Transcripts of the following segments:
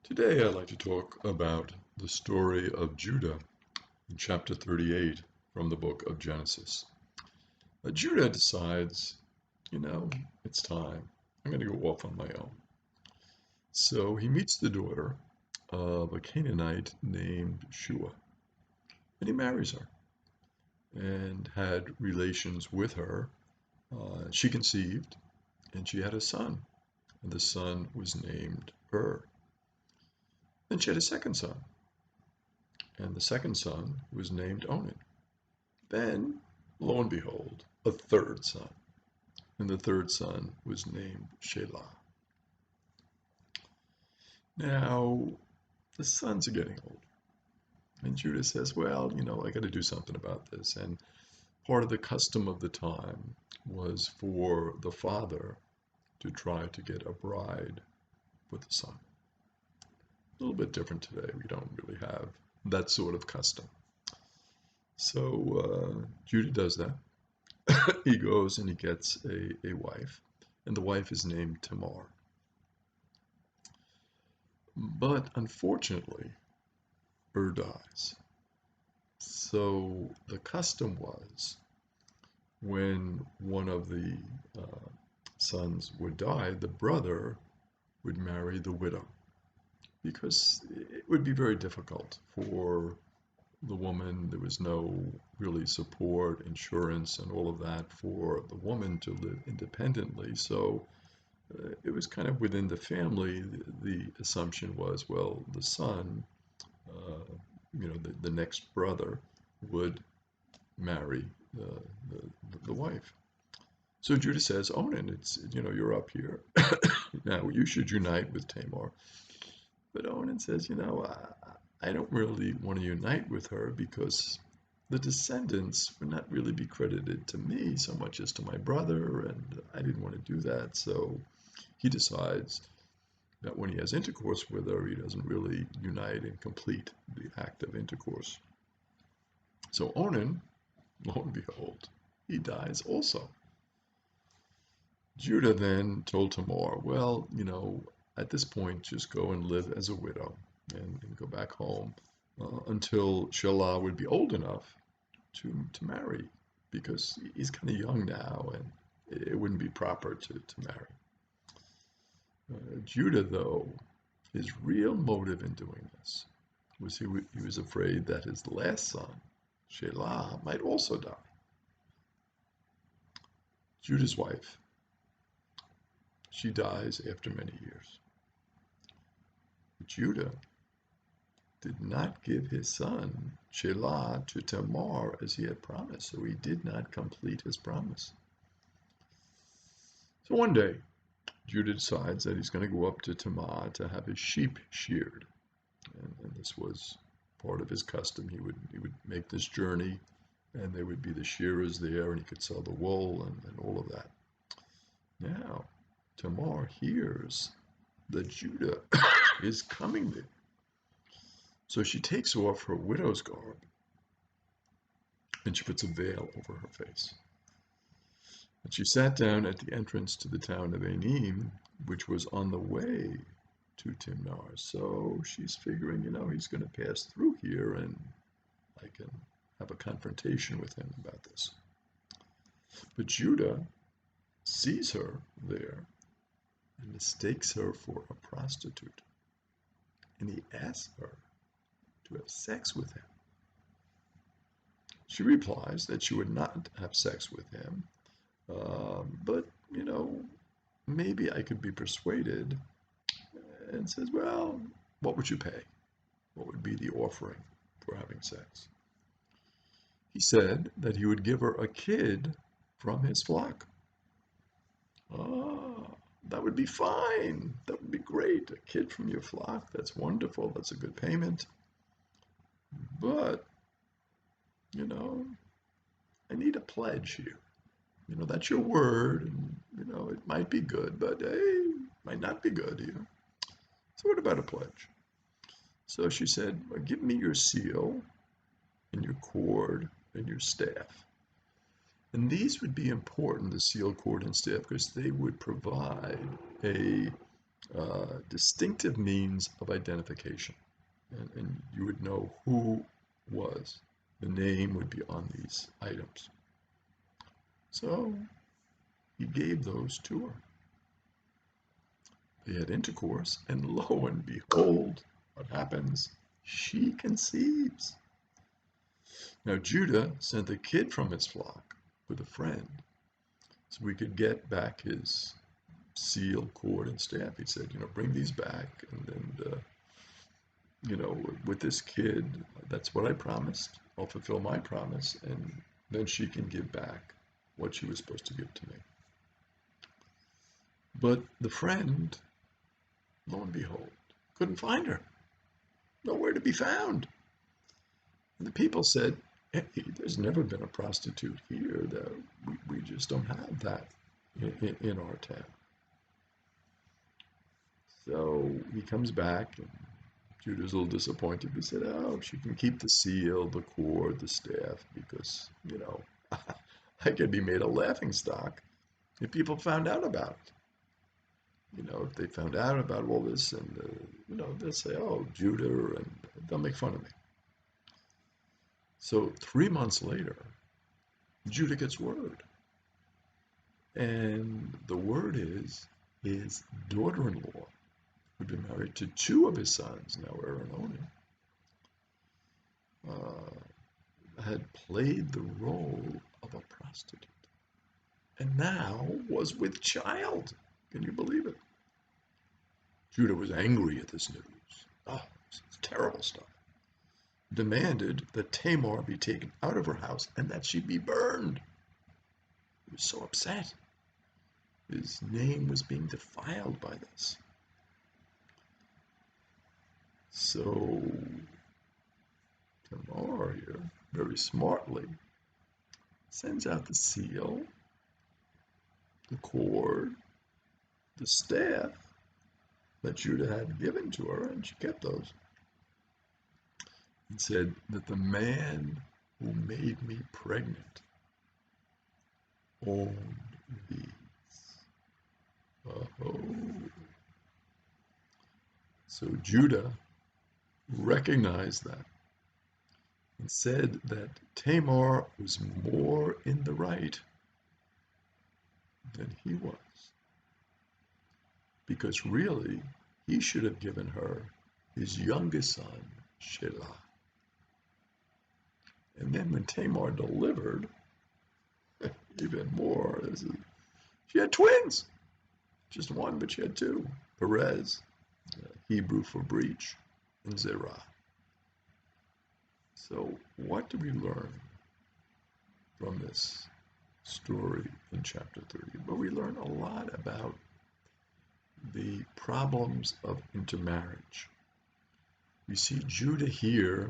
Today I'd like to talk about the story of Judah in chapter 38 from the book of Genesis. Judah decides, it's time. I'm going to go off on my own. So he meets the daughter of a Canaanite named Shua, and he marries her and had relations with her. She conceived, and she had a son, and the son was named Then she had a second son, and the second son was named Onan. Then, lo and behold, a third son, and the third son was named Shelah. Now, the sons are getting old, and Judah says, well, I got to do something about this. And part of the custom of the time was for the father to try to get a bride for the son. A little bit different today. We don't really have that sort of custom. So Judah does that. He goes and he gets a wife, and the wife is named Tamar. But unfortunately, dies. So the custom was when one of the sons would die, the brother would marry the widow, because it would be very difficult for the woman. There was no really support, insurance, and all of that for the woman to live independently. So it was kind of within the family. The assumption was, well, the son, the next brother would marry the wife. So Judah says, Onan, it's, you're up here. Now you should unite with Tamar. But Onan says, I don't really want to unite with her because the descendants would not really be credited to me so much as to my brother, and I didn't want to do that. So he decides that when he has intercourse with her, he doesn't really unite and complete the act of intercourse. So Onan, lo and behold, he dies also. Judah then told Tamar, well, at this point, just go and live as a widow and go back home until Shelah would be old enough to marry, because he's kind of young now and it wouldn't be proper to marry. Judah, though, his real motive in doing this was he was afraid that his last son, Shelah, might also die. Judah's wife, she dies after many years. Judah did not give his son Shelah to Tamar as he had promised, so he did not complete his promise. So one day, Judah decides that he's going to go up to Tamar to have his sheep sheared, and this was part of his custom. He would make this journey, and there would be the shearers there, and he could sell the wool and all of that. Now, Tamar hears that Judah is coming there. So she takes off her widow's garb and she puts a veil over her face. And she sat down at the entrance to the town of Anim, which was on the way to Timnah. So she's figuring, he's going to pass through here and I can have a confrontation with him about this. But Judah sees her there and mistakes her for a prostitute. And he asks her to have sex with him. She replies that she would not have sex with him, but, maybe I could be persuaded, and says, well, what would you pay? What would be the offering for having sex? He said that he would give her a kid from his flock. Ah, that would be fine. That would be great. A kid from your flock. That's wonderful. That's a good payment. But, I need a pledge here. That's your word, and, it might be good, but hey, it might not be good here. So what about a pledge? So she said, well, give me your seal and your cord and your staff. And these would be important, the seal, cord, and staff, because they would provide a distinctive means of identification. And you would know who was. The name would be on these items. So he gave those to her. They had intercourse, and lo and behold, what happens? She conceives. Now Judah sent a kid from his flock with a friend so we could get back his seal, cord, and staff. He said, bring these back, and then, with this kid, that's what I promised. I'll fulfill my promise, and then she can give back what she was supposed to give to me. But the friend, lo and behold, couldn't find her. Nowhere to be found. And the people said, hey, there's never been a prostitute here. We just don't have that in our town. So he comes back, and Judah's a little disappointed. He said, oh, she can keep the seal, the cord, the staff, because, I could be made a laughingstock if people found out about it. If they found out about all this, and, they'll say, oh, Judah, and they'll make fun of me. So 3 months later, Judah gets word. And the word is his daughter-in-law, who'd been married to 2 of his sons, now Aaron and Onan, had played the role of a prostitute. And now was with child. Can you believe it? Judah was angry at this news. Oh, it's terrible stuff. Demanded that Tamar be taken out of her house and that she be burned. He was so upset. His name was being defiled by this. So Tamar here, very smartly, sends out the seal, the cord, the staff that Judah had given to her, and she kept those. And said that the man who made me pregnant owned these. Oh. So Judah recognized that and said that Tamar was more in the right than he was. Because really, he should have given her his youngest son, Shelah. And then when Tamar delivered, even more, she had twins. Just one, but she had 2. Perez, Hebrew for breach, and Zerah. So what do we learn from this story in chapter 30? Well, we learn a lot about the problems of intermarriage. We see Judah here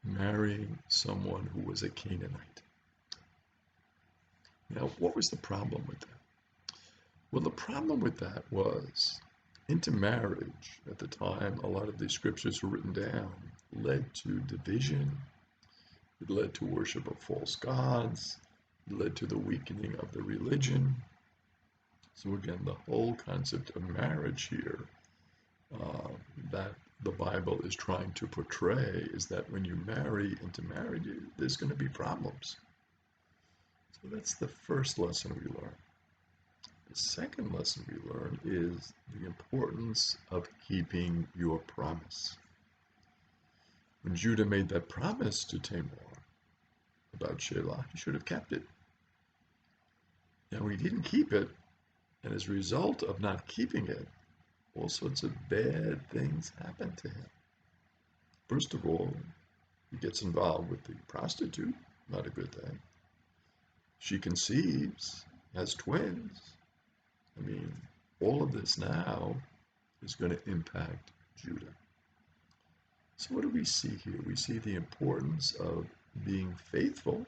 marrying someone who was a Canaanite. Now, what was the problem with that? Well, the problem with that was intermarriage at the time, a lot of these scriptures were written down, led to division. It led to worship of false gods. It led to the weakening of the religion. So again, the whole concept of marriage here that the Bible is trying to portray is that when you marry into marriage, there's going to be problems. So that's the first lesson we learn. The second lesson we learn is the importance of keeping your promise. When Judah made that promise to Tamar about Shelah, he should have kept it. Now he didn't keep it, and as a result of not keeping it, all sorts of bad things happen to him. First of all, he gets involved with the prostitute, not a good thing. She conceives, has twins. I mean, all of this now is going to impact Judah. So what do we see here? We see the importance of being faithful,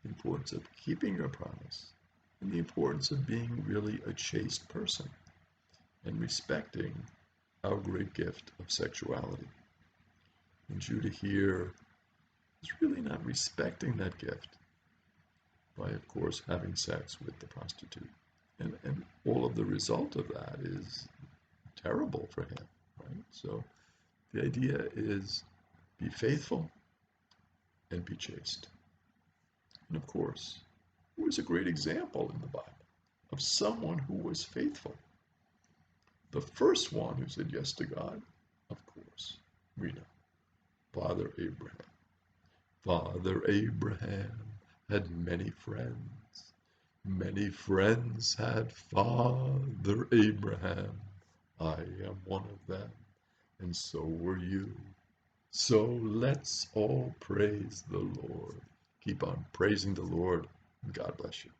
the importance of keeping your promise, and the importance of being really a chaste person and respecting our great gift of sexuality. And Judah here is really not respecting that gift by, of course, having sex with the prostitute. And all of the result of that is terrible for him, right? So the idea is be faithful and be chaste. And of course, who is a great example in the Bible of someone who was faithful? The first one who said yes to God, of course, we know, Father Abraham. Father Abraham had many friends. Many friends had Father Abraham. I am one of them, and so were you. So let's all praise the Lord. Keep on praising the Lord. God bless you.